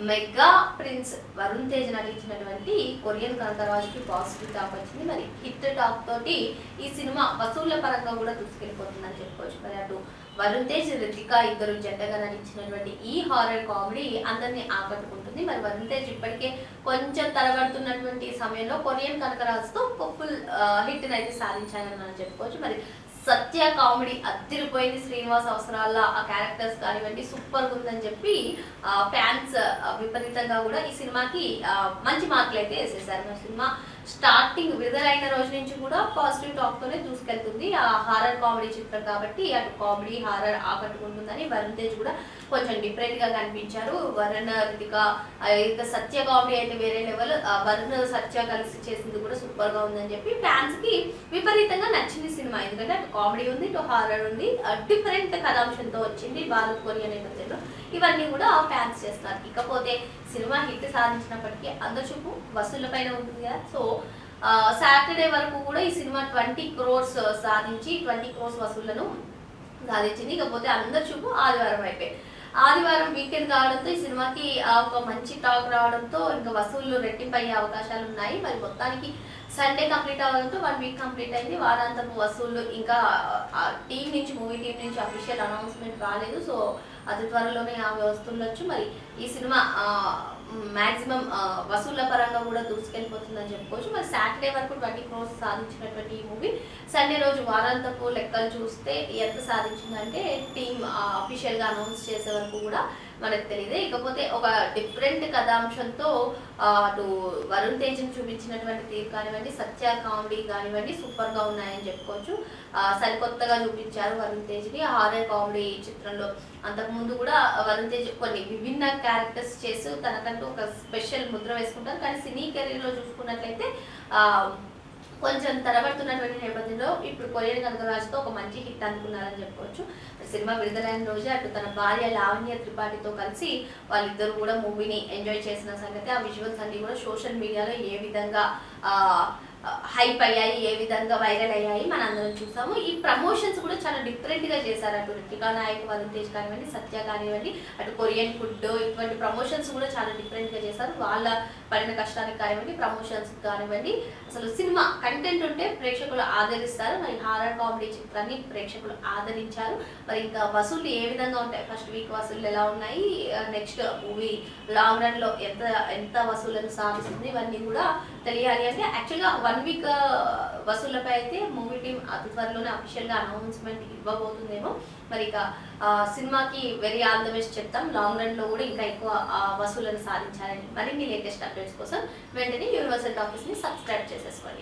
Mega prince Varun Tej నటించినటువంటి Korean కాంతరాజుకి positive talk వచ్చింది. మరి హిట్ టాక్ తోటి ఈ సినిమా వసూళ్ల పరంగా కూడా దూసుకెళ్ళిపోతుందని చెప్పుకోవచ్చు. మరి అటు వరుణ్ తేజ్, రితిక ఇద్దరు జంటగా నటించినటువంటి ఈ హారర్ కామెడీ అందరినీ ఆకట్టుకుంటుంది. మరి వరుణ్ తేజ్ ఇప్పటికే కొంచెం తడబడుతున్నటువంటి సమయంలో కొరియన్ కనకరాజుతో ఫుల్ హిట్ అయితే సాధించాలని మనం చెప్పుకోవచ్చు. మరి సత్య కామెడీ అదిరిపోయింది. శ్రీనివాస్ అవసరాల ఆ క్యారెక్టర్స్ కానివ్వండి సూపర్ ఉందని చెప్పి ఫ్యాన్స్ విపరీతంగా కూడా ఈ సినిమాకి మంచి మార్కులు అయితే వేసేసారు. సినిమా స్టార్టింగ్ విడుదలైన రోజు నుంచి కూడా పాజిటివ్ టాక్ తోనే దూసుకెళ్తుంది. ఆ హారర్ కామెడీ చిత్రం కాబట్టి అటు కామెడీ హారర్ ఆకట్టుకుంటుందని వరుణ్ తేజ్ కూడా కొంచెం డిఫరెంట్ గా కనిపించారు. వరుణ్, రితిక ఇక సత్య కామెడీ అయితే వేరే లెవెల్. వరుణ్ సత్య కలిసి చేసింది కూడా సూపర్ గా ఉందని చెప్పి ఫ్యాన్స్ కి విపరీతంగా నచ్చింది సినిమా. ఎందుకంటే అటు కామెడీ ఉంది, ఇటు హారర్ ఉంది, డిఫరెంట్ కథాంశంతో వచ్చింది భారత్ కొరియా నేపథ్యంలో. ఇవన్నీ కూడా ఫ్యాన్స్ చేస్తున్నారు. ఇకపోతే సినిమా హిట్ సాధించినప్పటికీ అందరి చూపు వసూళ్ల పైన ఉంటుంది కదా. సో సాటర్డే వరకు కూడా ఈ సినిమా 20 crores సాధించి 20 crores వసూళ్లను సాధించింది. ఇకపోతే అందరి చూపు ఆదివారం అయిపోయి ఆదివారం వీకెండ్ కావడంతో ఈ సినిమాకి ఒక మంచి టాక్ రావడంతో ఇంకా వసూళ్లు రెట్టింపు అయ్యే అవకాశాలు ఉన్నాయి. మరి మొత్తానికి సండే కంప్లీట్ అవ్వడంతో 1 వీక్ కంప్లీట్ అయింది. వారాంతపు వసూళ్లు ఇంకా టీం నుంచి, మూవీ టీం నుంచి అఫీషియల్ అనౌన్స్మెంట్ రాలేదు. సో అతి త్వరలోనే ఆమె వస్తుండొచ్చు. మరి ఈ సినిమా మాక్సిమం వసూళ్ల పరంగా కూడా దూసుకెళ్ళిపోతుందని చెప్పుకోవచ్చు. మరి సాటర్డే వరకు 20 crores సాధించినటువంటి ఈ మూవీ సండే రోజు వారాంతపు లెక్కలు చూస్తే ఎంత సాధించిందంటే టీమ్ అఫీషియల్ గా అనౌన్స్ చేసే వరకు కూడా మనకు తెలియదు. ఇకపోతే ఒక డిఫరెంట్ కథాంశంతో అటు వరుణ్ తేజ్ని చూపించినటువంటి తీరు కానివ్వండి, సత్య కామెడీ కానివ్వండి సూపర్ గా ఉన్నాయని చెప్పుకోవచ్చు. సరికొత్తగా చూపించారు వరుణ్ తేజ్ని హారర్ కామెడీ చిత్రంలో. అంతకుముందు కూడా వరుణ్ తేజ్ కొన్ని విభిన్న క్యారెక్టర్స్ చేసి తనకంటూ ఒక స్పెషల్ ముద్ర వేసుకుంటారు. కానీ సినీ కెరీర్ లో చూసుకున్నట్లయితే కొంచెం తరబడుతున్నటువంటి నేపథ్యంలో ఇప్పుడు కొరియన్ కనకరాజుతో ఒక మంచి హిట్ అనుకున్నారని చెప్పుకోవచ్చు. సినిమా విడుదలైన రోజే అటు తన భార్య లావణ్య త్రిపాఠితో కలిసి వాళ్ళిద్దరు కూడా మూవీని ఎంజాయ్ చేసిన సంగతి, ఆ విజువల్స్ అన్ని కూడా సోషల్ మీడియాలో ఏ విధంగా హైప్ అయ్యాయి, ఏ విధంగా వైరల్ అయ్యాయి మన అందరం చూసాము. ఈ ప్రమోషన్స్ కూడా చాలా డిఫరెంట్ గా చేశారు. అటు రితికా నాయక్, వరుణ్ తేజ్ కానివ్వండి, సత్య కానివ్వండి, అటు కొరియన్ ఫుడ్ ఇటువంటి ప్రమోషన్స్ కూడా చాలా డిఫరెంట్ గా చేశారు. వాళ్ళ పడిన కష్టానికి కానివ్వండి, ప్రమోషన్స్ కానివ్వండి, అసలు సినిమా కంటెంట్ ఉంటే ప్రేక్షకులు ఆదరిస్తారు. మరి హారర్ కామెడీ చిత్రాన్ని ప్రేక్షకులు ఆదరించారు. మరి ఇంకా వసూళ్లు ఏ విధంగా ఉంటాయి, ఫస్ట్ వీక్ వసూళ్లు ఎలా ఉన్నాయి, నెక్స్ట్ మూవీ లాంగ్ రన్ లో ఎంత వసూళ్లను సాధిస్తుంది, ఇవన్నీ కూడా తెలియాలి. అంటే యాక్చువల్గా 1 వీక్ వసూళ్లపై అయితే మూవీ టీం అతి త్వరలోనే అఫీషియల్ గా అనౌన్స్మెంట్ ఇవ్వబోతుందేమో. మరి ఇక సినిమాకి వెరీ ఆల్ ద బెస్ట్ చెప్తాం. లాంగ్ రన్ లో కూడా ఇంకా ఎక్కువ వసూళ్లను సాధించాలని మరిన్ని లేటెస్ట్ అప్డేట్స్ కోసం వెంటనే యూనివర్సల్ టాకీస్ ని సబ్స్క్రైబ్ చేసేసుకోండి.